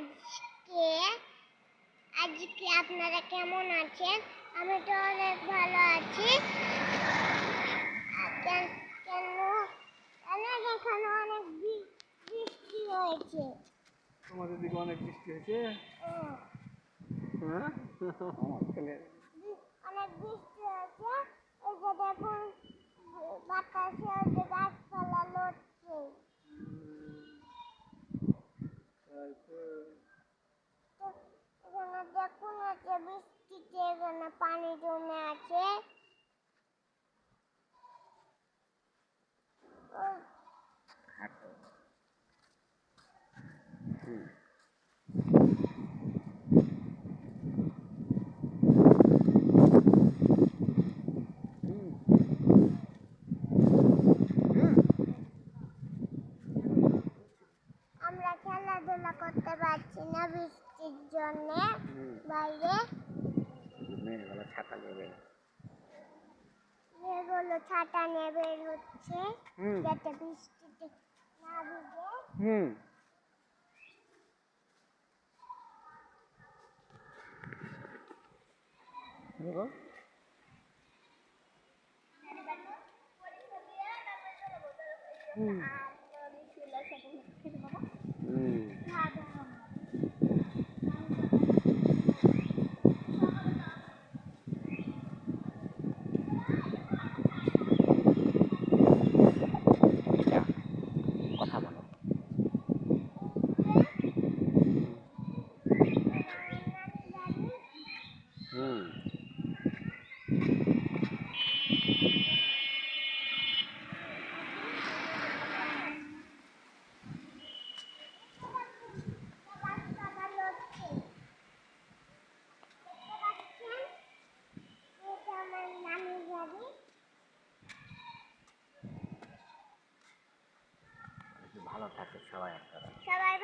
আজকে আজকে আপনারা কেমন আছেন? আমি তো অনেক ভালো আছি। কেন কেন এখানে অনেক বৃষ্টি হয়েছে। তোমাদের দিকে অনেক বৃষ্টি হয়েছে? হ্যাঁ, অনেক বৃষ্টি হয়েছে। এই যে দেখুন, বাতাসে যে গাছপালা লড়ছে। এখানে দেখুন, যে বৃষ্টিতে এখানে পানি জমে আছে। আমরা খেলাধুলা করতে পারছি না বৃষ্টির জন্য। বাইরে মেয়েগুলো ছাতা নিয়ে বের হচ্ছে যাতে বৃষ্টিতে না ভিজে। কথা বলো। ভালো থাকে সবাই আপনারা। সবাই